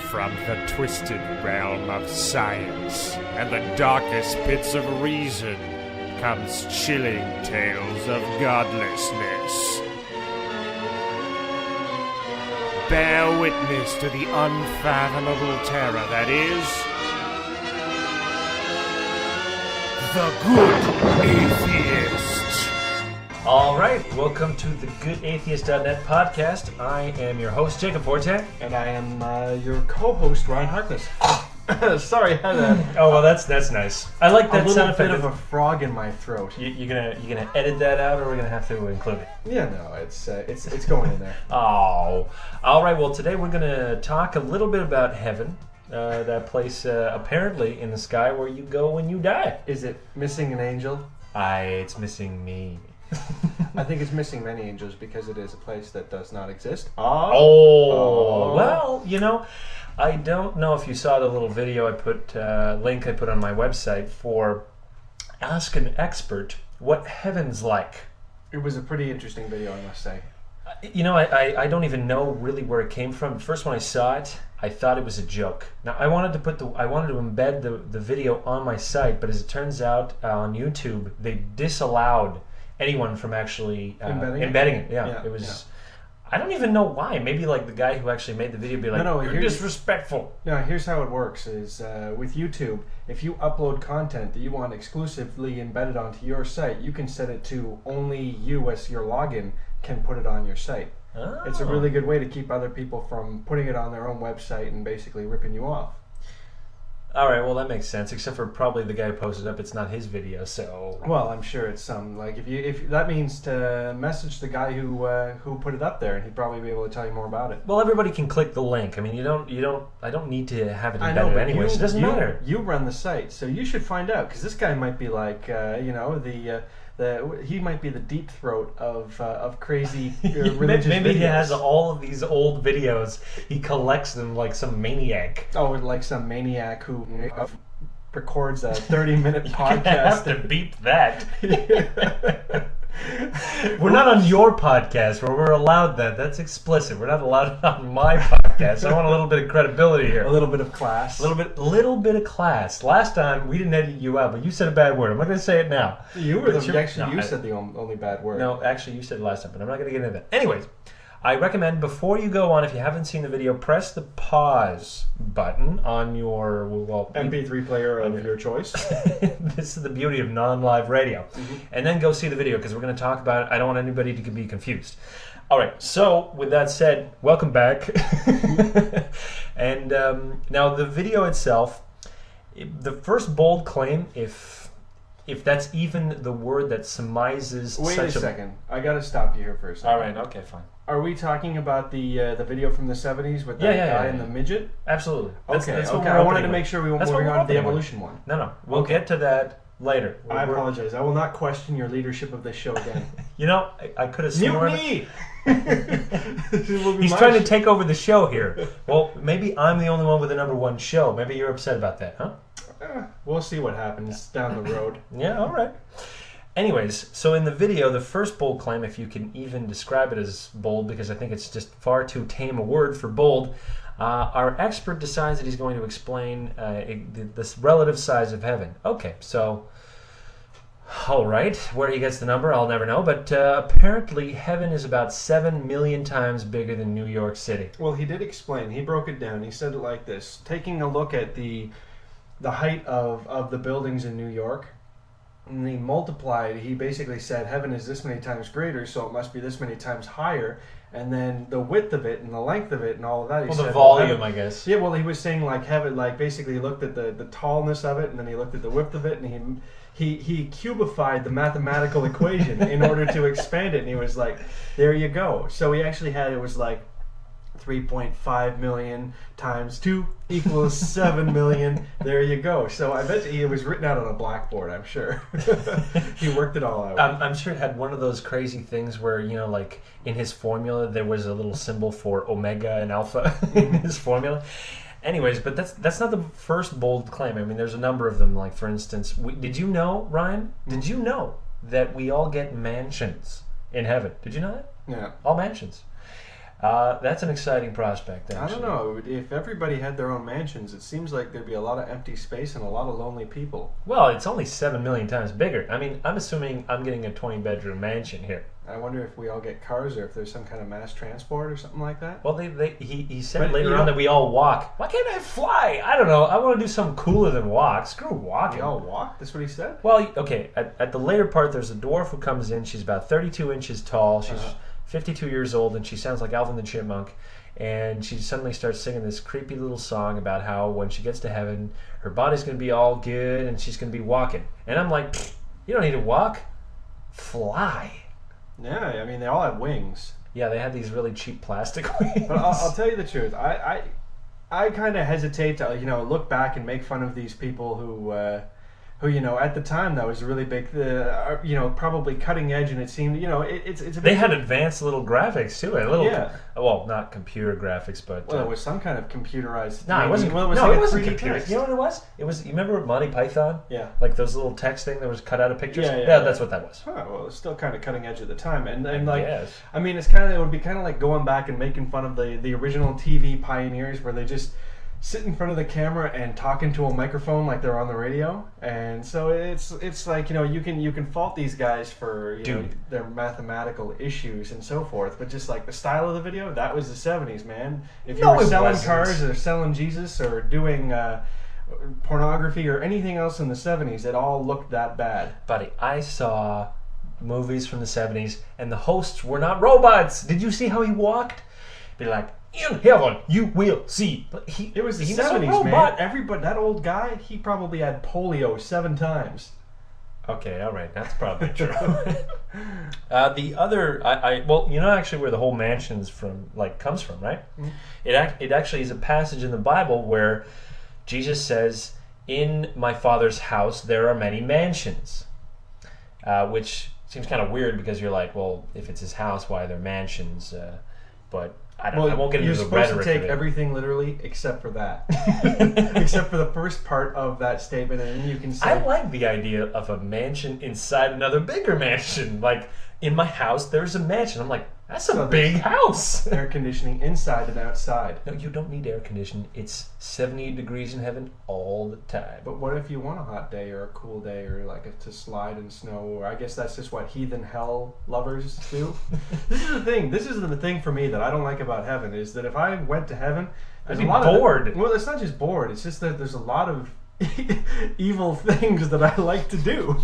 from the twisted realm of science and the darkest pits of reason comes chilling tales of godlessness. Bear witness to the unfathomable terror that is the Good Atheist. All right, welcome to the GoodAtheist.net podcast. I am your host, Jacob Forte. And I am your co-host, Ryan Harkness. Sorry, I had Oh, well, that's nice. I like that a sound little effect. bit of a frog in my throat. You gonna edit that out, or we're gonna have to include it? Yeah, no, it's going in there. Oh, all right. Well, today we're gonna talk a little bit about heaven, that place apparently in the sky where you go when you die. Is it missing an angel? It's missing me. I think it's missing many angels because it is a place that does not exist. Well, you know, I don't know if you saw the little video I put, link I put on my website for Ask an Expert What Heaven's Like. It was a pretty interesting video, I must say. You know, I don't even know really where it came from. First, when I saw it, I thought it was a joke. Now, I wanted to embed the video on my site, but as it turns out, on YouTube, they disallowed anyone from actually embedding it. Yeah, it was. Yeah. I don't even know why. Maybe like the guy who actually made the video be like, "You're disrespectful." No, here's how it works: is with YouTube, if you upload content that you want exclusively embedded onto your site, you can set it to only you as your login can put it on your site. Oh. It's a really good way to keep other people from putting it on their own website and basically ripping you off. All right, well that makes sense. Except for probably the guy who posted up, it's not his video, so. Well, I'm sure it's some like if that means to message the guy who put it up there, and he'd probably be able to tell you more about it. Well, everybody can click the link. I mean, I don't need to have it embedded anyways. It doesn't matter. You run the site, so you should find out because this guy might be like he might be the deep throat of crazy religious Maybe videos. He has all of these old videos. He collects them like some maniac. Oh, like some maniac who records a 30-minute podcast. I have to beep that. We're not on your podcast where we're allowed that. That's explicit. We're not allowed it on my podcast. I want a little bit of credibility here. A little bit of class. A little bit of class. Last time we didn't edit you out, but you said a bad word. I'm not going to say it now. You were you said the only bad word. No, actually you said it last time, but I'm not going to get into that. Anyways, I recommend before you go on, if you haven't seen the video, press the pause button on your MP3 player of your choice. This is the beauty of non-live radio. Mm-hmm. And then go see the video because we're going to talk about it. I don't want anybody to be confused. All right, so with that said, welcome back. And now the video itself, the first bold claim, if that's even the word that surmises Wait a second. I got to stop you here for a second. All right, okay, fine. Are we talking about the video from the 70s with that guy and the midget? Absolutely. Okay. I wanted to make sure we were moving on to the evolution one. No. We'll get to that later. I apologize. I will not question your leadership of this show again. You know, I could have sworn... Mutiny! He's trying to take over the show here. Well, maybe I'm the only one with the #1 show. Maybe you're upset about that, huh? We'll see what happens down the road. Yeah, all right. Anyways, so in the video, the first bold claim, if you can even describe it as bold, because I think it's just far too tame a word for bold, our expert decides that he's going to explain this relative size of heaven. Okay, so, all right, where he gets the number, I'll never know, but apparently heaven is about 7 million times bigger than New York City. Well, he did explain. He broke it down. He said it like this. Taking a look at the height of the buildings in New York, and he multiplied, he basically said heaven is this many times greater, so it must be this many times higher, and then the width of it and the length of it and all of that. The volume, I guess. Yeah, well, he was saying like heaven, like basically he looked at the tallness of it, and then he looked at the width of it, and he cubified the mathematical equation in order to expand it, and he was like, there you go. So he actually had, it was like 3.5 million times 2 equals 7 million. There you go. So I bet it was written out on a blackboard, I'm sure. He worked it all out. I'm sure it had one of those crazy things where, you know, like in his formula, there was a little symbol for omega and alpha in his formula. Anyways, but that's not the first bold claim. I mean, there's a number of them. Like, for instance, did you know, Ryan, did you know that we all get mansions in heaven? Did you know that? Yeah. All mansions. That's an exciting prospect, actually. I don't know. If everybody had their own mansions, it seems like there'd be a lot of empty space and a lot of lonely people. Well, it's only 7 million times bigger. I mean, I'm assuming I'm getting a 20-bedroom mansion here. I wonder if we all get cars or if there's some kind of mass transport or something like that. Well, he said But later on that we all walk. Why can't I fly? I don't know. I want to do something cooler than walk. Screw walking. We all walk? That's what he said? Well, okay. At the later part, there's a dwarf who comes in. She's about 32 inches tall. She's 52 years old, and she sounds like Alvin the Chipmunk. And she suddenly starts singing this creepy little song about how when she gets to heaven, her body's going to be all good and she's going to be walking. And I'm like, you don't need to walk. Fly. Yeah, I mean, they all have wings. Yeah, they had these really cheap plastic wings. But I'll tell you the truth. I kind of hesitate to look back and make fun of these people who at the time that was a really big, probably cutting edge, and it seemed it's a bit. They had advanced little graphics too. Yeah. Well, not computer graphics, but Well, it was some kind of computerized. no, it wasn't. Well, it was no, like it a wasn't 3D computer. text. You know what it was? It was. You remember Monty Python? Yeah. Like those little text thing that was cut out of pictures. Yeah. That's what that was. Huh, well, it's still kind of cutting edge at the time, and like, Yes. I mean, it would be kind of like going back and making fun of the original TV pioneers, where they just sit in front of the camera and talk into a microphone like they're on the radio. And so it's like you can fault these guys for their mathematical issues and so forth, but just like the style of the video, that was the 70s, man. If you were selling cars or selling Jesus or doing pornography or anything else in the 70s, it all looked that bad. Buddy, I saw movies from the 70s and the hosts were not robots. Did you see how he walked? Be like, in heaven you will see. But It was the he 70s, man. Everybody, that old guy, he probably had polio 7 times. Okay, all right, that's probably true. The other, well, actually where the whole mansions comes from, right? Mm-hmm. It actually is a passage in the Bible where Jesus says, "In my Father's house there are many mansions," which seems kind of weird because you're like, well, if it's his house, why are there mansions? But I won't get into the rhetoric. You're supposed to take everything literally except for that. Except for the first part of that statement, and then you can say... I like the idea of a mansion inside another bigger mansion. Like, in my house, there's a mansion. I'm like, that's a big house. Air conditioning inside and outside. No, you don't need air conditioning. It's 70 degrees in heaven all the time. But what if you want a hot day or a cool day or to slide in snow? Or I guess that's just what heathen hell lovers do. This is the thing for me that I don't like about heaven, is that if I went to heaven, I'd be bored. Well, it's not just bored. It's just that there's a lot of evil things that I like to do.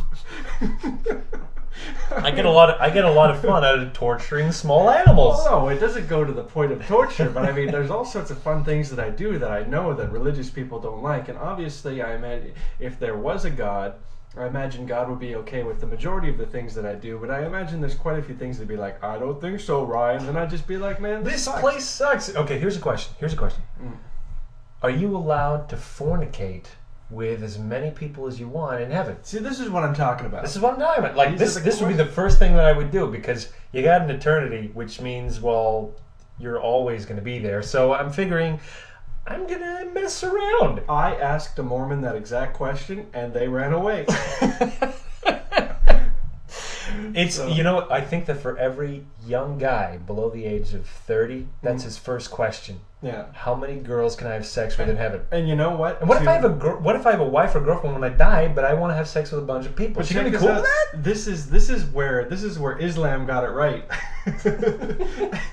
I get a lot of fun out of torturing small animals. Well, no, it doesn't go to the point of torture, but I mean, there's all sorts of fun things that I do that I know that religious people don't like, and obviously, I imagine if there was a God, I imagine God would be okay with the majority of the things that I do, but I imagine there's quite a few things that'd be like, I don't think so, Ryan, and I'd just be like, man, this place sucks. Okay, here's a question. Are you allowed to fornicate with as many people as you want in heaven? See, this is what I'm talking about. This is what I'm talking about. Like, this would be the first thing that I would do, because you got an eternity, which means, well, you're always going to be there. So I'm figuring I'm going to mess around. I asked a Mormon that exact question, and they ran away. I think that for every young guy below the age of 30, that's his first question. Yeah. How many girls can I have sex with in heaven? And you know what? And what if I have a wife or girlfriend when I die, but I want to have sex with a bunch of people? But you gonna be cool with that? This is where Islam got it right.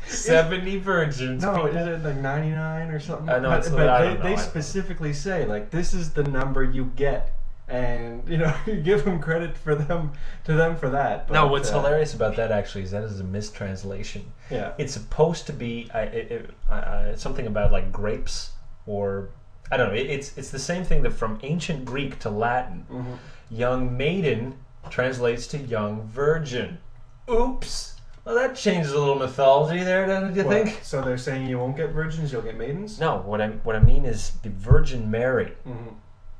70 virgins. No, people. is it like 99 or something? I know. But they specifically say, like, this is the number you get. And you give them credit for that. But, no, what's hilarious about that actually is that is a mistranslation. Yeah, it's supposed to be something about like grapes, or I don't know. It's the same thing that from ancient Greek to Latin, young maiden translates to young virgin. Oops. Well, that changes a little mythology there, don't you think? So they're saying you won't get virgins, you'll get maidens? No, what I mean is the Virgin Mary.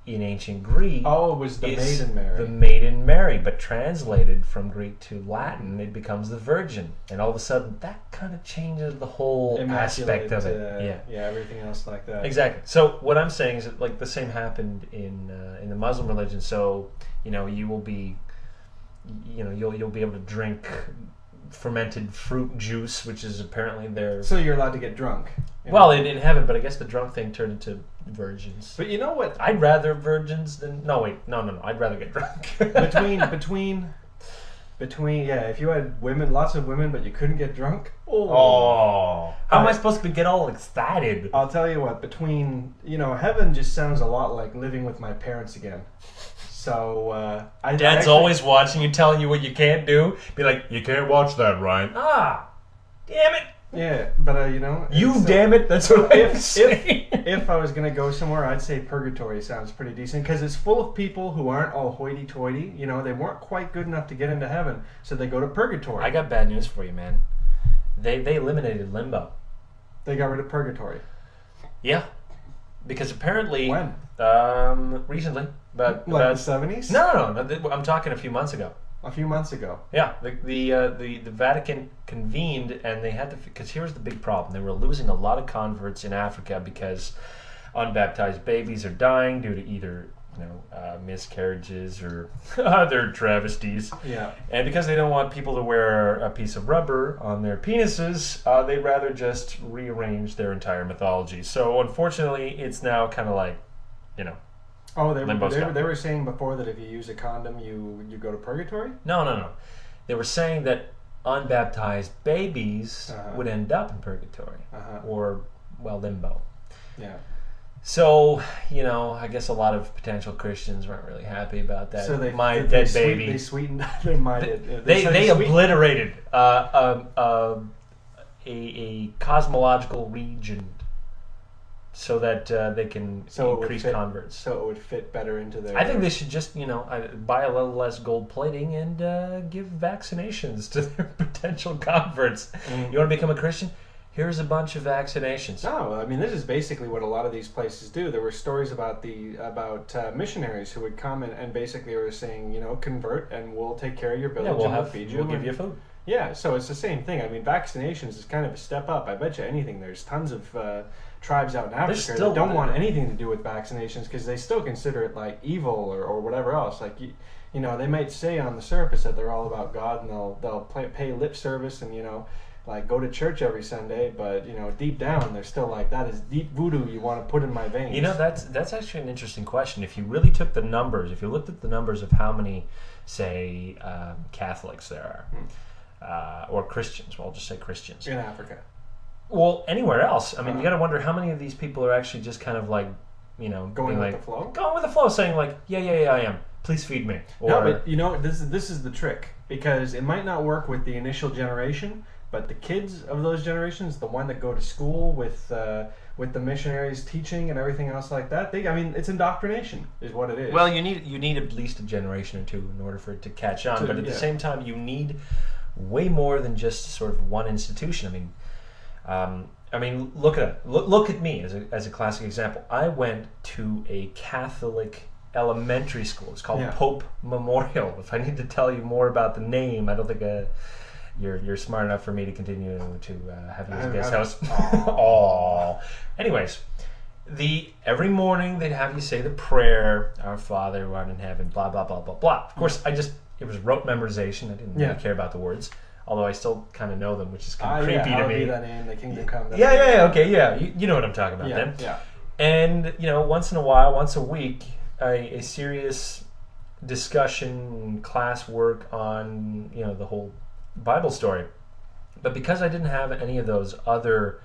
In ancient Greek, it was the Maiden Mary. The Maiden Mary, but translated from Greek to Latin, it becomes the Virgin, and all of a sudden that kind of changes the whole aspect of it. Yeah, everything else like that. Exactly. So what I'm saying is that, like, the same happened in the Muslim religion. So you will be, you'll be able to drink fermented fruit juice, which is apparently their... So you're allowed to get drunk. Well, in heaven, but I guess the drunk thing turned into virgins. But you know what? I'd rather virgins than... No, wait. No. I'd rather get drunk. between, yeah, if you had women, lots of women, but you couldn't get drunk. Oh. How am I supposed to get all excited? I'll tell you what, heaven just sounds a lot like living with my parents again. So, Dad's always watching you, telling you what you can't do. Be like, you can't watch that, Ryan. Damn it. Yeah, but damn it, that's what I'm saying. If I was going to go somewhere, I'd say purgatory sounds pretty decent, because it's full of people who aren't all hoity-toity. They weren't quite good enough to get into heaven, so they go to purgatory. I got bad news for you, man. They eliminated limbo. They got rid of purgatory. Yeah, because apparently... When? Recently. But like the 70s? No, I'm talking a few months ago. A few months ago. Yeah, the Vatican convened, and they had to, because here's the big problem: they were losing a lot of converts in Africa because unbaptized babies are dying due to either miscarriages or other travesties. Yeah. And because they don't want people to wear a piece of rubber on their penises, they'd rather just rearrange their entire mythology. So unfortunately, it's now kind of like, Oh, they were saying before that if you use a condom, you go to purgatory? No. They were saying that unbaptized babies would end up in purgatory or, limbo. Yeah. So, I guess a lot of potential Christians weren't really happy about that. So They sweetened their mind. They obliterated a cosmological region so that they can increase converts. So it would fit better into their... I think they should just, buy a little less gold plating and give vaccinations to their potential converts. You want to become a Christian? Here's a bunch of vaccinations. No, I mean, this is basically what a lot of these places do. There were stories about missionaries who would come and basically were saying, convert and we'll take care of your village and we'll feed you. We'll give you food. Yeah, so it's the same thing. I mean, vaccinations is kind of a step up. I bet you anything. There's tons of tribes out in Africa that don't want anything to do with vaccinations because they still consider it like evil or whatever else. Like, they might say on the surface that they're all about God and they'll pay lip service and, like go to church every Sunday, but deep down they're still like, that is deep voodoo you want to put in my veins. That's actually an interesting question. If you really took the numbers, if you looked at the numbers of how many, say, Catholics there are, or Christians, well, I'll just say Christians in Africa. Well, anywhere else. I mean, you got to wonder how many of these people are actually just kind of like, going with the flow. Going with the flow, saying like, yeah, I am. Please feed me. Or, no, but this is the trick, because it might not work with the initial generation. But the kids of those generations, the one that go to school with the missionaries teaching and everything else like that, it's indoctrination is what it is. Well, you need at least a generation or two in order for it to catch on. But at the same time, you need way more than just sort of one institution. I mean, look at me as a classic example. I went to a Catholic elementary school. It's called Pope Memorial. If I need to tell you more about the name, I don't think you're smart enough for me to continue to have you as a guest house. Aww. Anyways, every morning they'd have you say the prayer, Our Father who art in heaven, blah blah blah blah blah. Of course, it was rote memorization. I didn't really care about the words, although I still kind of know them, which is kind of creepy to me. Be that name, the kingdom come. You know what I'm talking about then. Yeah. And once in a while, once a week, a serious discussion, class work on the whole Bible story. But because I didn't have any of those other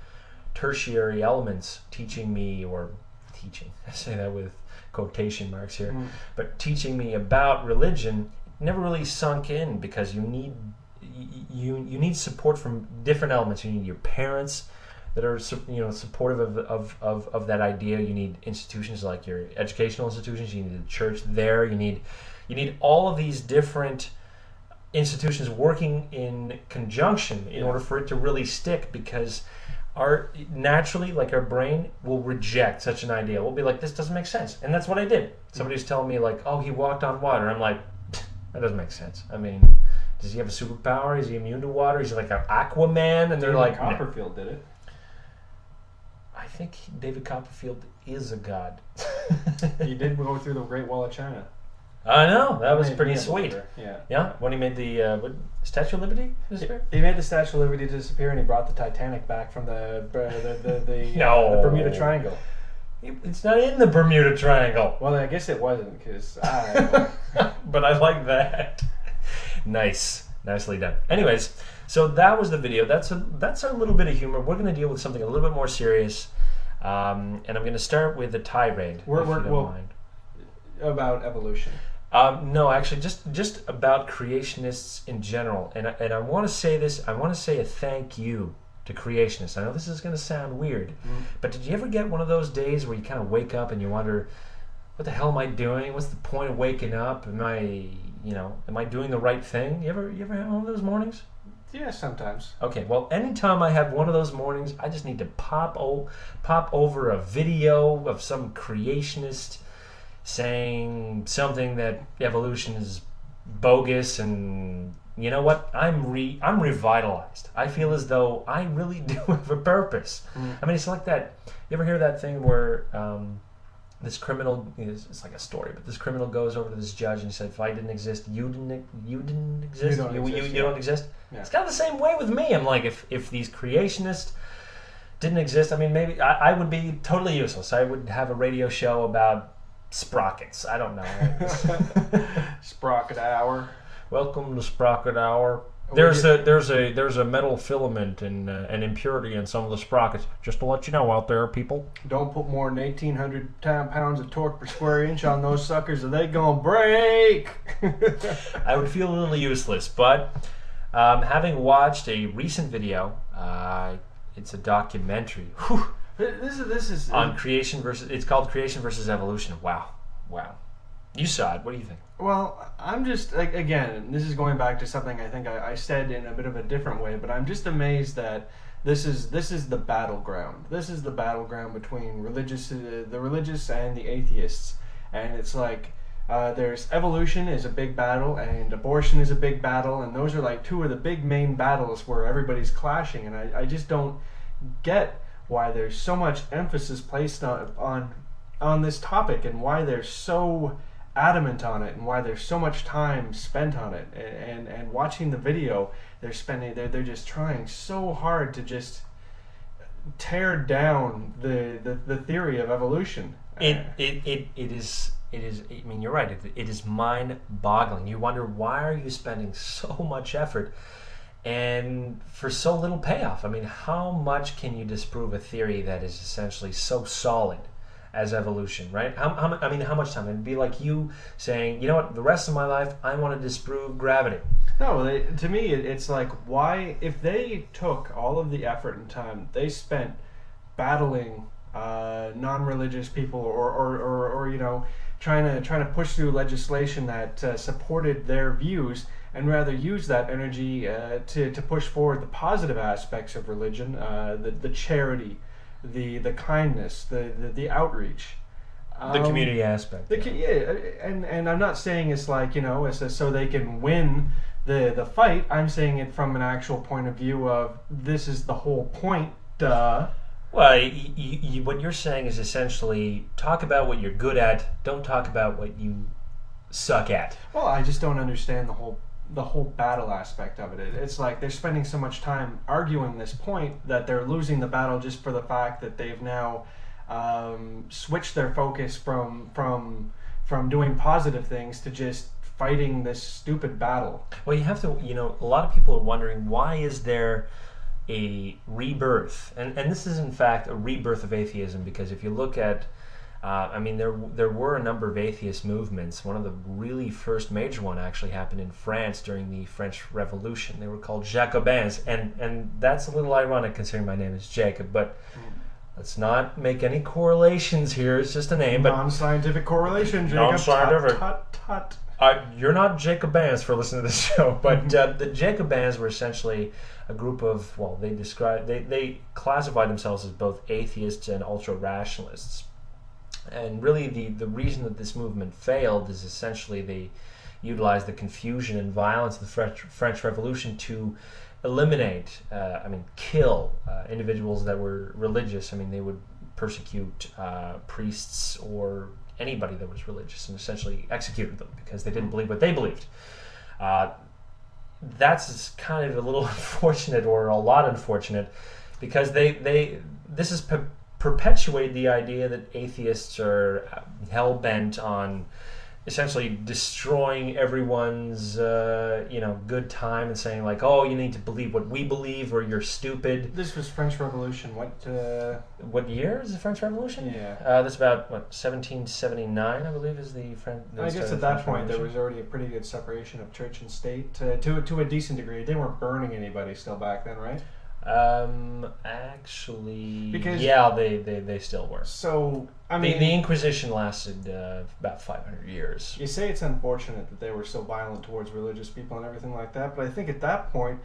tertiary elements teaching me, I say that with quotation marks here, but teaching me about religion, it never really sunk in, because you need support from different elements. You need your parents that are supportive of that idea. You need institutions like your educational institutions. You need the church there. You need all of these different institutions working in conjunction in order for it to really stick, because our brain will reject such an idea. We'll be like, this doesn't make sense. And that's what I did. Somebody's telling me like, oh, he walked on water. I'm like, that doesn't make sense. I mean, does he have a superpower? Is he immune to water? Is he like an Aquaman? And they're like, Copperfield did it. I think David Copperfield is a god. He did go through the Great Wall of China. I know, that was Made pretty me a sweet. believer. Yeah. Yeah, when he made the Statue of Liberty disappear? He made the Statue of Liberty disappear, and he brought the Titanic back from the No. the Bermuda Triangle. It's not in the Bermuda Triangle. Well, I guess it wasn't, because I... But I like that. Nice. Nicely done. Anyways, so that was the video. That's a little bit of humor. We're going to deal with something a little bit more serious. And I'm going to start with a tirade, if you don't mind. About evolution. No, actually, just about creationists in general. And I want to say this. I want to say a thank you to creationists. I know this is going to sound weird, but did you ever get one of those days where you kind of wake up and you wonder, what the hell am I doing? What's the point of waking up? Am I doing the right thing? You ever have one of those mornings? Yeah, sometimes. Okay, well, anytime I have one of those mornings, I just need to pop over a video of some creationist saying something that evolution is bogus, and you know what? I'm revitalized. I feel as though I really do have a purpose. I mean, it's like that. You ever hear that thing where this criminal, it's like a story, but this criminal goes over to this judge and he said, if I didn't exist, you didn't exist? You don't exist? Yeah. It's kind of the same way with me. I'm like, if these creationists didn't exist, I mean, maybe I would be totally useless. I would have a radio show about sprockets. I don't know. Sprocket hour. Welcome to Sprocket Hour. There's a metal filament and an impurity in some of the sprockets. Just to let you know out there, people. Don't put more than 1,800 pounds of torque per square inch on those suckers, or they gonna break. I would feel a little useless, but having watched a recent video, it's a documentary. Whew. This is on creation versus. It's called Creation versus Evolution. Wow. You saw it. What do you think? Well, I'm just, again, this is going back to something I think I said in a bit of a different way, but I'm just amazed that this is the battleground. This is the battleground between the religious and the atheists. And it's like, there's evolution is a big battle, and abortion is a big battle, and those are like two of the big main battles where everybody's clashing, and I just don't get why there's so much emphasis placed on this topic, and why they're so adamant on it, and why there's so much time spent on it, and watching the video, they're just trying so hard to just tear down the theory of evolution. It is. I mean, you're right. It is mind-boggling. You wonder, why are you spending so much effort and for so little payoff? I mean, how much can you disprove a theory that is essentially so solid as evolution, right? How much time? It'd be like you saying, you know what, the rest of my life, I want to disprove gravity. No, to me, it's like, why, if they took all of the effort and time they spent battling non-religious people, or trying to push through legislation that supported their views, and rather use that energy to push forward the positive aspects of religion, the charity, the kindness, the outreach, the community aspect. And I'm not saying it's like, it's so they can win the fight. I'm saying it from an actual point of view of, this is the whole point. Duh. Well, what you're saying is essentially, talk about what you're good at. Don't talk about what you suck at. Well, I just don't understand the whole battle aspect of it. It's like they're spending so much time arguing this point that they're losing the battle just for the fact that they've now switched their focus from doing positive things to just fighting this stupid battle. Well, you have to, a lot of people are wondering, why is there a rebirth? And this is in fact a rebirth of atheism, because if you look at there were a number of atheist movements. One of the really first major one actually happened in France during the French Revolution. They were called Jacobins, and that's a little ironic considering my name is Jacob, but let's not make any correlations here. It's just a name. But non-scientific correlation, Jacob. Non-scientific. Tut. You're not Jacobins for listening to this show, but the Jacobins were essentially a group of, they classified themselves as both atheists and ultra-rationalists. And really the reason that this movement failed is essentially they utilized the confusion and violence of the French Revolution to eliminate, kill individuals that were religious. I mean, they would persecute priests or anybody that was religious and essentially executed them because they didn't believe what they believed. That's kind of a little unfortunate, or a lot unfortunate, because this has perpetuated the idea that atheists are hell-bent on essentially destroying everyone's good time and saying like, oh, you need to believe what we believe or you're stupid. This was French Revolution. What year is the French Revolution? Yeah. That's about 1779, I believe, is the French. I guess at that point there was already a pretty good separation of church and state to a decent degree. They weren't burning anybody still back then, right? Actually, because they still were. So I mean, the Inquisition lasted about 500 years. You say it's unfortunate that they were so violent towards religious people and everything like that, but I think at that point,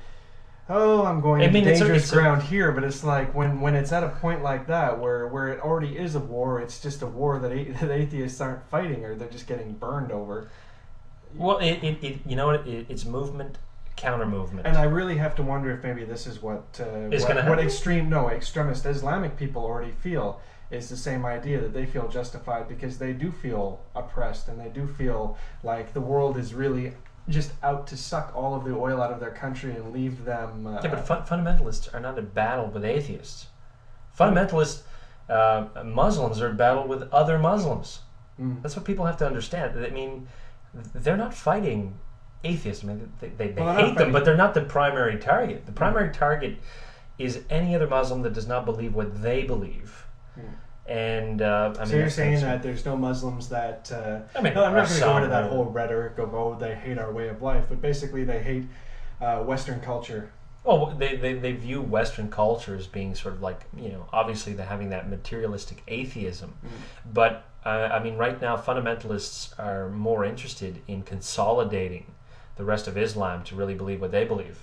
I'm going into dangerous ground here, but it's like when it's at a point like that where it already is a war, it's just a war that atheists aren't fighting, or they're just getting burned over. Well, it's movement. Counter movement, and I really have to wonder if maybe this is what extremist Islamic people already feel, is the same idea, that they feel justified because they do feel oppressed and they do feel like the world is really just out to suck all of the oil out of their country and leave them. But fundamentalists are not at battle with atheists. Fundamentalists, Muslims are at battle with other Muslims. That's what people have to understand. I mean, they're not fighting atheists. I mean, they hate them, but they're not the primary target. The primary target is any other Muslim that does not believe what they believe. And so you're saying that there's no Muslims that I'm not going to go into that whole rhetoric of they hate our way of life, but basically they hate Western culture. Well, they view Western culture as being sort of like, obviously they're having that materialistic atheism, but right now fundamentalists are more interested in consolidating the rest of Islam to really believe what they believe.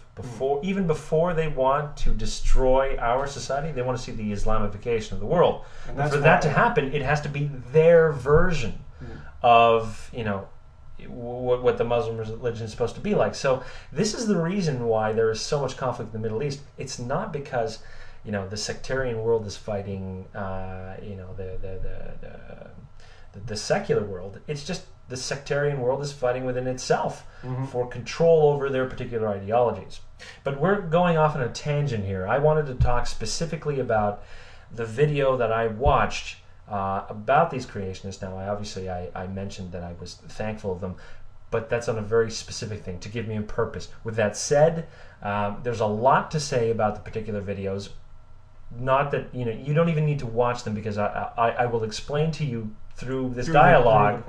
Even before they want to destroy our society, they want to see the Islamification of the world. And for that to happen, it has to be their version of what the Muslim religion is supposed to be like. So this is the reason why there is so much conflict in the Middle East. It's not because the sectarian world is fighting the secular world. It's just the sectarian world is fighting within itself for control over their particular ideologies. But we're going off on a tangent here. I wanted to talk specifically about the video that I watched about these creationists. Now, I mentioned that I was thankful of them, but that's on a very specific thing, to give me a purpose. With that said, there's a lot to say about the particular videos. Not that, you don't even need to watch them, because I will explain to you through this dialogue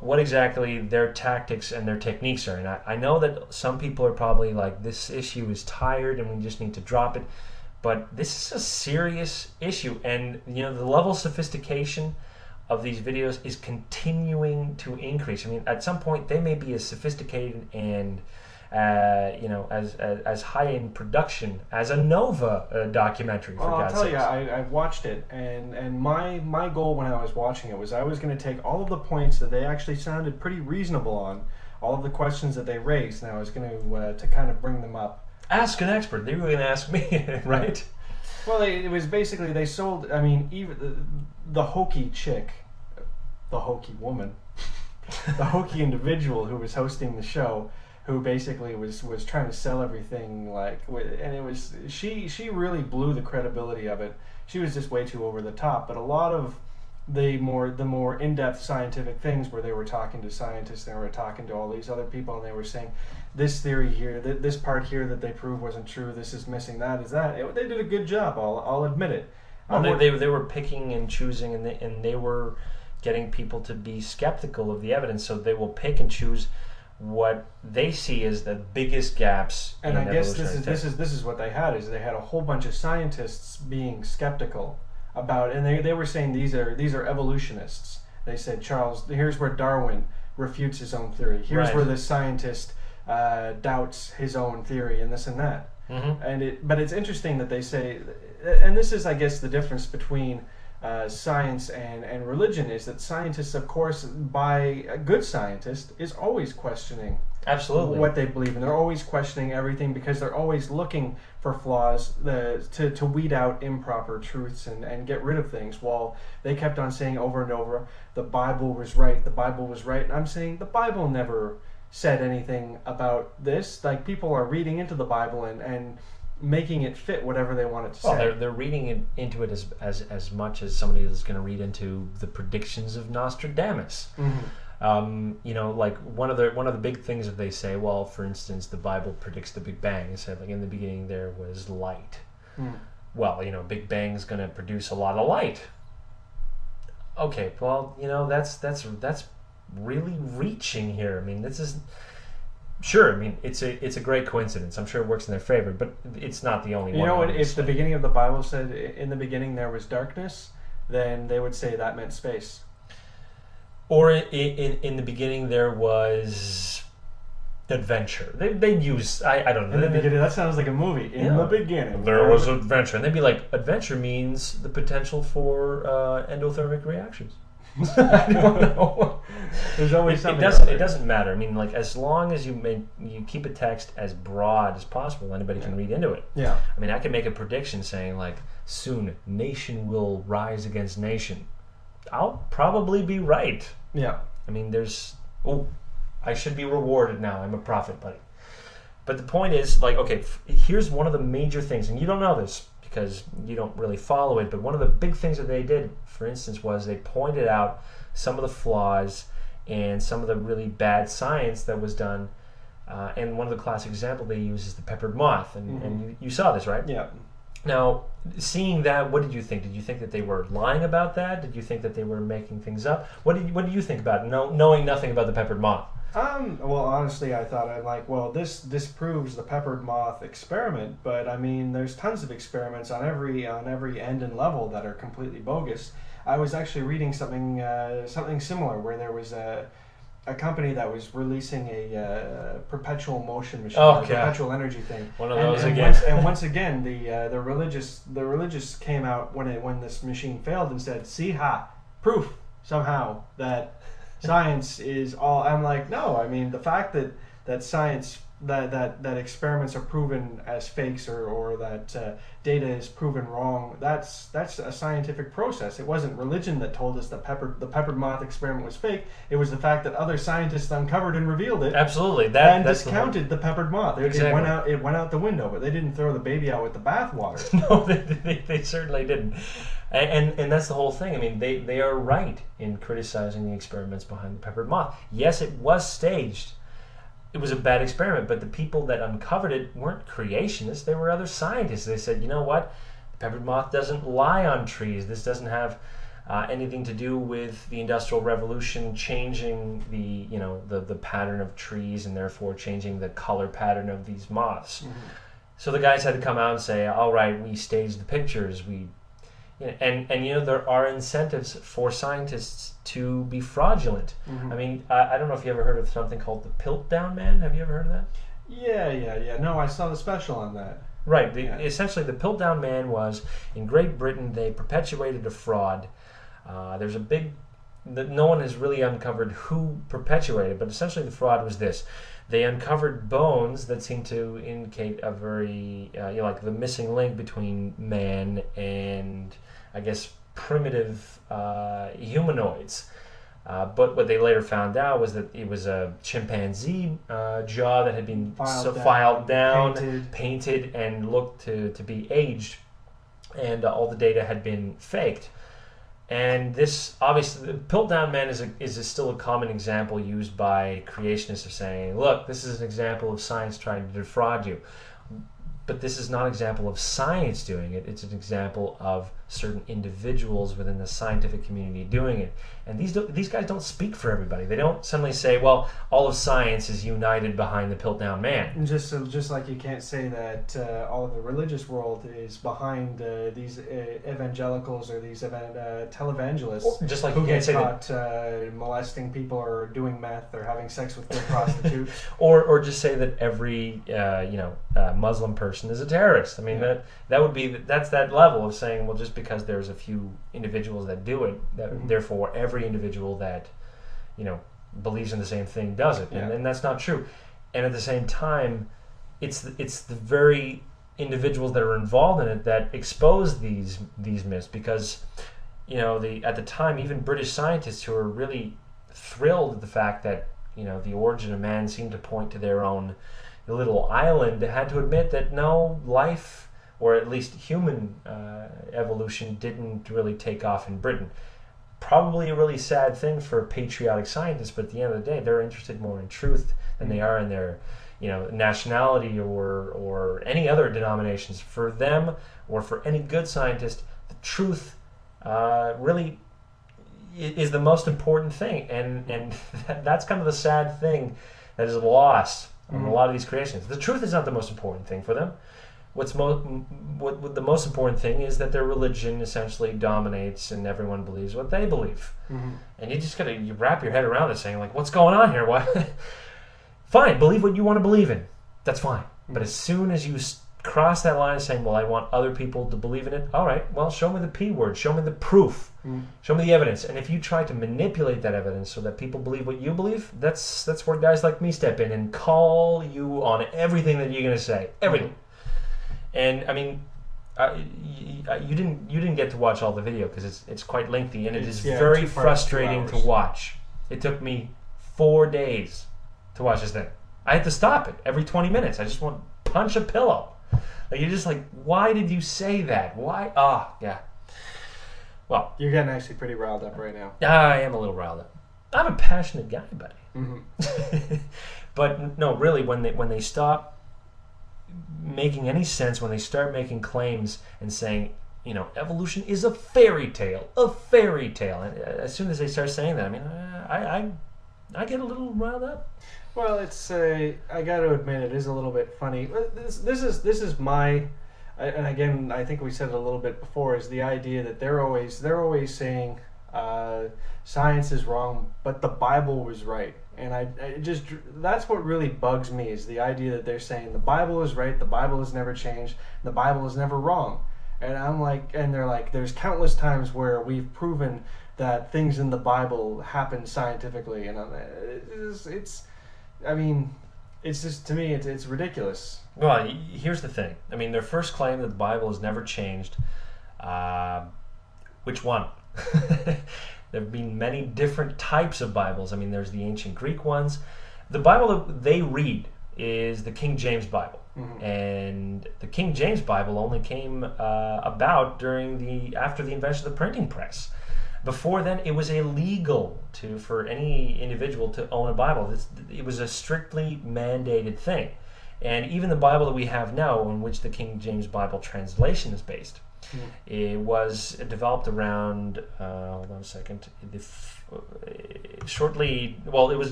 what exactly their tactics and their techniques are. And I know that some people are probably like, this issue is tired and we just need to drop it. But this is a serious issue, and the level of sophistication of these videos is continuing to increase. I mean, at some point they may be as sophisticated and as high in production as a Nova documentary. For God's sakes. I'll tell you, I've watched it, and my goal when I was watching it was I was going to take all of the points that they actually sounded pretty reasonable on, all of the questions that they raised, and I was going to kind of bring them up. Ask an expert. They were going to ask me, right? Well, it was basically, they sold, even the hokey chick, the hokey woman, the hokey individual who was hosting the show, who basically was trying to sell everything, and it was, she really blew the credibility of it. She was just way too over the top. But a lot of the more in-depth scientific things, where they were talking to scientists, they were talking to all these other people, and they were saying, this theory here, this part here that they proved wasn't true, this is missing, that is that. They did a good job, I'll admit it. Well, they were picking and choosing, and they were getting people to be skeptical of the evidence, so they will pick and choose what they see as the biggest gaps. And I guess this is what they had, is they had a whole bunch of scientists being skeptical about, and they were saying these are evolutionists. They said, Charles, here's where Darwin refutes his own theory. Here's where the scientist doubts his own theory, and this and that. But it's interesting that they say, and this is, I guess, the difference between science and religion, is that scientists, of course, by a good scientist, is always questioning Absolutely. what they believe, and they're always questioning everything because they're always looking for flaws to weed out improper truths and get rid of things. While they kept on saying over and over, the Bible was right, the Bible was right. And I'm saying the Bible never said anything about this. Like, people are reading into the Bible and making it fit whatever they want it to say. They're reading into it as much as somebody is going to read into the predictions of Nostradamus. Like one of the big things that they say, well, for instance, the Bible predicts the Big Bang. It said, like, in the beginning there was light. Well, Big Bang's going to produce a lot of light. Okay, well, that's really reaching here. I mean, this is sure. I mean, it's a great coincidence. I'm sure it works in their favor, but it's not the only one. You know, if the beginning of the Bible said, in the beginning there was darkness, then they would say that meant space. Or in the beginning there was adventure. They'd use, I don't know. In the beginning, that sounds like a movie. In the beginning. There was adventure. And they'd be like, adventure means the potential for endothermic reactions. I don't know. There's always something. It doesn't matter. I mean, like, as long as you keep a text as broad as possible, anybody can read into it. Yeah. I mean, I can make a prediction saying, like, soon nation will rise against nation. I'll probably be right. Yeah. I mean, I should be rewarded now. I'm a prophet, buddy. But the point is, like, okay, here's one of the major things, and you don't know this because you don't really follow it, but one of the big things that they did, for instance, was they pointed out some of the flaws and some of the really bad science that was done. And one of the classic examples they use is the peppered moth. And you saw this, right? Yeah. Now, seeing that, what did you think? Did you think that they were lying about that? Did you think that they were making things up? What did you think about it, knowing nothing about the peppered moth? Well, honestly, I thought, I'm like, well, this proves the peppered moth experiment, but I mean, there's tons of experiments on every end and level that are completely bogus. I was actually reading something similar where there was a company that was releasing a perpetual motion machine, perpetual energy thing. One of those again. Once again, the religious came out when this machine failed and said, "See, proof somehow that science is all." I'm like, no. I mean, the fact that science that experiments are proven as fakes or that data is proven wrong, that's a scientific process. It wasn't religion that told us that the peppered moth experiment was fake. It was the fact that other scientists uncovered and revealed it. Absolutely, and discounted the peppered moth. Exactly. It went out the window, but they didn't throw the baby out with the bathwater. No, they certainly didn't. And that's the whole thing. I mean, they are right in criticizing the experiments behind the peppered moth. Yes, it was staged. It was a bad experiment, but the people that uncovered it weren't creationists. They were other scientists. They said, you know what? The peppered moth doesn't lie on trees. This doesn't have anything to do with the Industrial Revolution changing the pattern of trees and therefore changing the color pattern of these moths. So the guys had to come out and say, all right, we staged the pictures. And there are incentives for scientists to be fraudulent. I mean, I don't know if you ever heard of something called the Piltdown Man. Have you ever heard of that? Yeah. No, I saw the special on that. Right. Essentially, the Piltdown Man was, in Great Britain, they perpetuated a fraud. There's a big... No one has really uncovered who perpetuated, but essentially the fraud was this. They uncovered bones that seemed to indicate a very, like the missing link between man and, I guess, primitive humanoids. But what they later found out was that it was a chimpanzee jaw that had been filed down, painted, and looked to be aged, and all the data had been faked. And this, obviously, the Piltdown Man is still a common example used by creationists of saying, look, this is an example of science trying to defraud you. But this is not an example of science doing it. It's an example of certain individuals within the scientific community doing it. And these guys don't speak for everybody. They don't suddenly say, well, all of science is united behind the Piltdown Man. And just like you can't say that all of the religious world is behind these evangelicals or these televangelists, just like who you get can't caught molesting people or doing meth or having sex with good prostitutes. or just say that every Muslim person is a terrorist. I mean, that's that level of saying, well, just because there's a few individuals that do it, that therefore every individual that believes in the same thing does it, and that's not true. and at the same time, it's the very individuals that are involved in it that expose these myths, because at the time, even British scientists who were really thrilled at the fact that the origin of man seemed to point to their own little island, had to admit that no, life, or at least human evolution, didn't really take off in Britain. Probably a really sad thing for patriotic scientists, but at the end of the day, they're interested more in truth than they are in their nationality or any other denominations. For them, or for any good scientist, the truth really is the most important thing, and that's kind of the sad thing that is lost on a lot of these creationists. The truth is not the most important thing for them. What the most important thing is that their religion essentially dominates, and everyone believes what they believe. And you just gotta wrap your head around it, saying like, what's going on here? Why? Fine, believe what you want to believe in. That's fine. But as soon as you cross that line, saying, well, I want other people to believe in it, all right, well, show me the P word, show me the proof, show me the evidence. And if you try to manipulate that evidence so that people believe what you believe, that's where guys like me step in and call you on everything that you're going to say, everything. And I mean, you didn't get to watch all the video because it's quite lengthy, and it is very frustrating to watch. It took me 4 days to watch this thing. I had to stop it every 20 minutes. I just want to punch a pillow. Like, you're just like, why did you say that? Why? Yeah. Well, you're getting actually pretty riled up right now. I am a little riled up. I'm a passionate guy, buddy. But no, really, when they stop making any sense, when they start making claims and saying, evolution is a fairy tale, and as soon as they start saying that, I mean, I get a little riled up. Well, it's I got to admit, it is a little bit funny. This is my, and again, I think we said it a little bit before, is the idea that they're always saying science is wrong, but the Bible was right. And I just, that's what really bugs me, is the idea that they're saying the Bible is right, the Bible has never changed, the Bible is never wrong. And I'm like, and they're like, there's countless times where we've proven that things in the Bible happen scientifically, and it's just, to me, it's ridiculous. Well, here's the thing. I mean, their first claim that the Bible has never changed, which one? There have been many different types of Bibles. I mean, there's the ancient Greek ones. The Bible that they read is the King James Bible. And the King James Bible only came about after the invention of the printing press. Before then, it was illegal for any individual to own a Bible. It was a strictly mandated thing. And even the Bible that we have now, on which the King James Bible translation is based, it was developed around. Hold on a second. It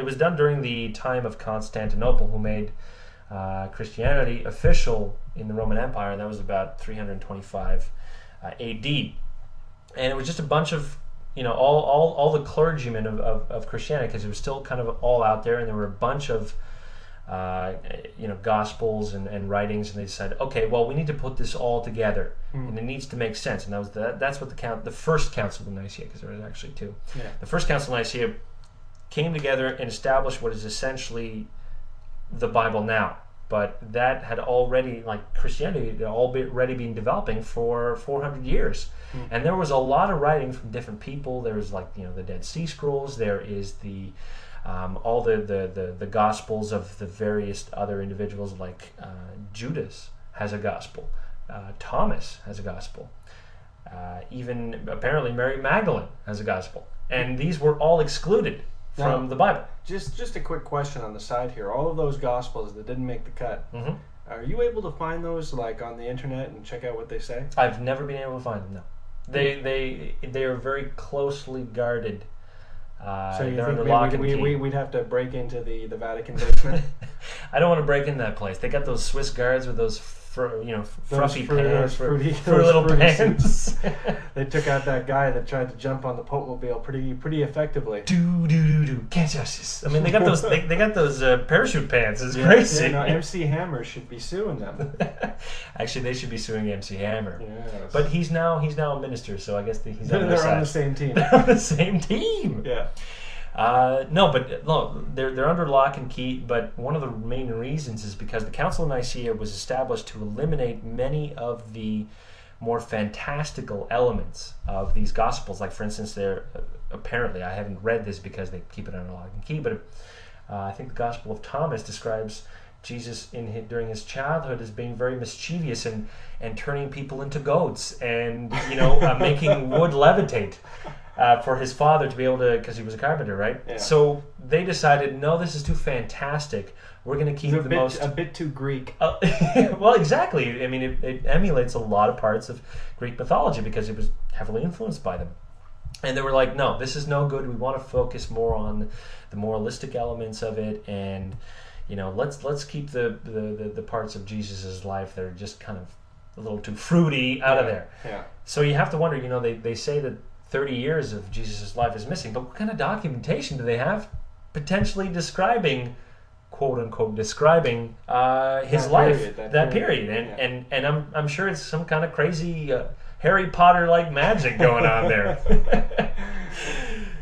was done during the time of Constantinople, who made Christianity official in the Roman Empire. That was about 325 A.D. And it was just a bunch of, all the clergymen of Christianity, because it was still kind of all out there, and there were a bunch of, gospels and writings, and they decided, okay, well, we need to put this all together, and it needs to make sense. And that's what the first Council of Nicaea, because there was actually two. Yeah. The first Council of Nicaea came together and established what is essentially the Bible now. But that had already, like Christianity, had already been developing for 400 years. And there was a lot of writing from different people. There was the Dead Sea Scrolls. There is all the Gospels of the various other individuals, like Judas has a Gospel. Thomas has a Gospel. Even apparently Mary Magdalene has a Gospel. And these were all excluded from the Bible. Just a quick question on the side here. All of those Gospels that didn't make the cut, are you able to find those on the internet and check out what they say? I've never been able to find them, no. They are very closely guarded. So you think we'd have to break into the Vatican basement? I don't want to break into that place. They got those Swiss guards with those fruity pants, fruity little pants. They took out that guy that tried to jump on the Pope-mobile pretty effectively. Can't touch this. I mean, they got those they got those parachute pants. It's crazy. MC Hammer should be suing them. Actually, they should be suing MC Hammer. Yes. But he's now a minister, so I guess he's on they're on the same team. They're on the same team. Yeah. No, they're under lock and key. But one of the main reasons is because the Council of Nicaea was established to eliminate many of the more fantastical elements of these Gospels. Like, for instance, apparently, I haven't read this because they keep it under lock and key, but I think the Gospel of Thomas describes Jesus during his childhood as being very mischievous and turning people into goats and making wood levitate for his father to be able to, because he was a carpenter, right? Yeah. So they decided, no, this is too fantastic. We're going to keep a bit too Greek. Well, exactly. I mean, it emulates a lot of parts of Greek mythology because it was heavily influenced by them. And they were like, no, this is no good. We want to focus more on the moralistic elements of it, and let's keep the parts of Jesus' life that are just kind of a little too fruity out of there. Yeah. So you have to wonder, they say that 30 years of Jesus' life is missing, but what kind of documentation do they have potentially describing, quote unquote, his life, that period. And I'm sure it's some kind of crazy Harry Potter like magic going on there.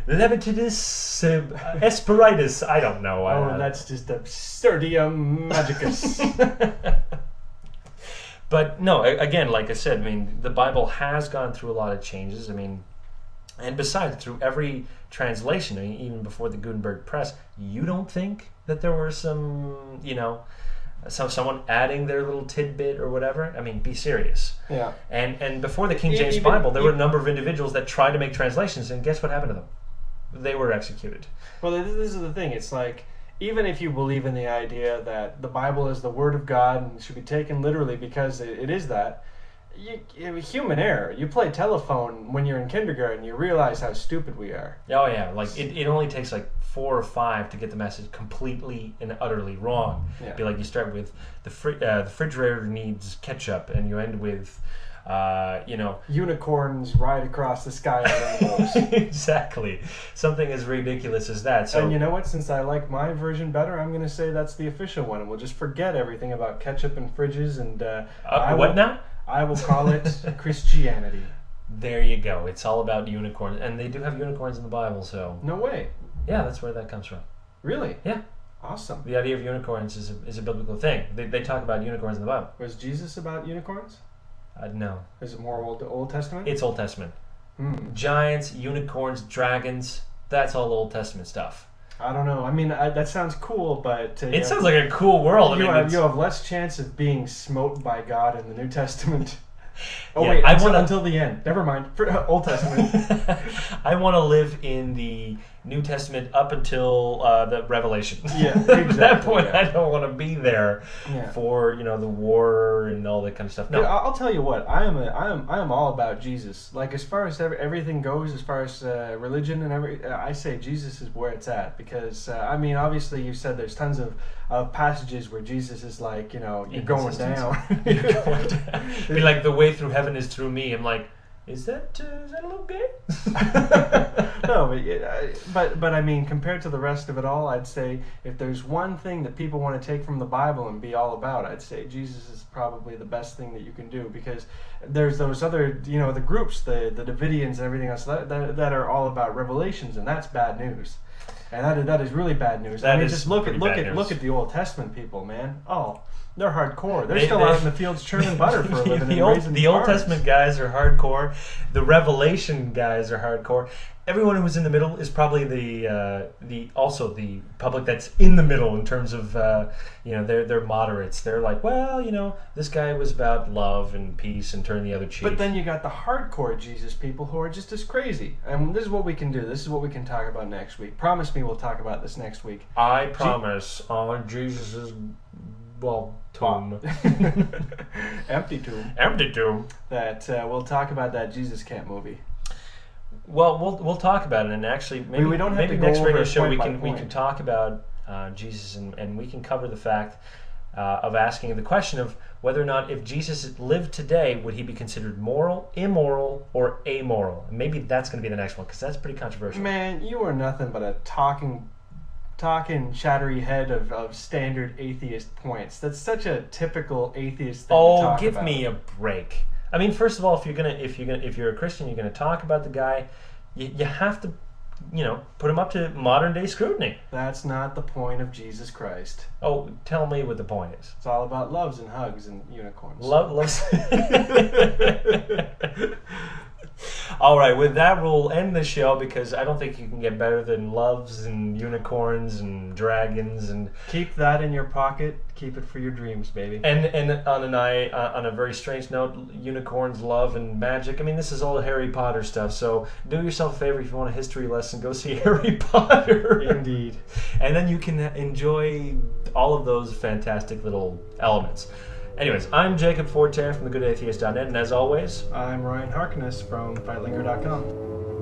Leviticus Esperitus, I don't know. That's just absurdium magicus. But no, again, like I said, I mean, the Bible has gone through a lot of changes. I mean, and besides, through every translation, I mean, even before the Gutenberg press, you don't think that there were some, someone adding their little tidbit or whatever? I mean, be serious. Yeah. And before the King James Bible, there were a number of individuals that tried to make translations, and guess what happened to them? They were executed. Well, this is the thing. It's like, even if you believe in the idea that the Bible is the Word of God and should be taken literally because it is that, human error. You play telephone when you're in kindergarten, you realize how stupid we are. Oh yeah, like it only takes like 4 or 5 to get the message completely and utterly wrong. Yeah. Be like, you start with the refrigerator needs ketchup, and you end with unicorns ride across the sky on rainbows. Exactly, something as ridiculous as that. So, and you know what? Since I like my version better, I'm going to say that's the official one, and we'll just forget everything about ketchup and fridges and what now? I will call it Christianity. There you go. It's all about unicorns, and they do have unicorns in the Bible. So no way. Yeah, that's where that comes from. Really? Yeah. Awesome. The idea of unicorns is a biblical thing. They talk about unicorns in the Bible. Was Jesus about unicorns? No. Is it more Old Testament? It's Old Testament. Giants, unicorns, dragons, that's all Old Testament stuff. I don't know. I mean, that sounds cool, but... it sounds like a cool world. You have less chance of being smote by God in the New Testament. Oh, yeah, wait, until the end. Never mind. For Old Testament. I want to live in the New Testament up until the Revelation. Yeah, exactly. At that point, yeah. I don't want to be there yeah. for the war and all that kind of stuff. No, I'll tell you what. I am all about Jesus. Like, as far as everything goes, as far as religion and I say Jesus is where it's at, because I mean, obviously, you said there's tons of passages where Jesus is like, you're going down. You're going down. Be like, the way through heaven is through me. I'm like, is that a little gay? No, but I mean, compared to the rest of it all, I'd say if there's one thing that people want to take from the Bible and be all about, I'd say Jesus is probably the best thing that you can do, because there's those other, the groups, the Davidians and everything else that are all about revelations, and that's bad news. And that is really bad news. I mean, just look at the Old Testament people, man. Oh, they're hardcore. They're still out in the fields churning butter for a living. The Old Testament guys are hardcore. The Revelation guys are hardcore. Everyone who's in the middle is probably also the public that's in the middle in terms of they're moderates. They're like, well, this guy was about love and peace and turn the other cheek. But then you got the hardcore Jesus people who are just as crazy. And this is what we can do. This is what we can talk about next week. Promise me we'll talk about this next week. I promise on Jesus's tomb. Empty tomb. Empty tomb. That we'll talk about that Jesus Camp movie. Well, we'll talk about it, and actually maybe we don't have maybe to go next over radio it show point we by can point. talk about Jesus, and we can cover the fact of asking the question of whether or not, if Jesus lived today, would he be considered moral, immoral, or amoral? And maybe that's going to be the next one, because that's pretty controversial. Man, you are nothing but a talking chattery head of standard atheist points. That's such a typical atheist thing to talk about. Oh, give me a break. I mean, first of all, if you're a Christian, you're gonna talk about the guy. You have to put them up to modern day scrutiny. That's not the point of Jesus Christ. Oh, tell me what the point is. It's all about loves and hugs and unicorns. Loves. All right, with that, we'll end the show because I don't think you can get better than loves and unicorns and dragons and. Keep that in your pocket. Keep it for your dreams, baby. And on a very strange note, unicorns, love, and magic. I mean, this is all Harry Potter stuff. So do yourself a favor if you want a history lesson, go see Harry Potter. Indeed. And then you can enjoy all of those fantastic little elements. Anyways, I'm Jacob Forte from the Good Atheist.net, and as always, I'm Ryan Harkness from FightLinker.com.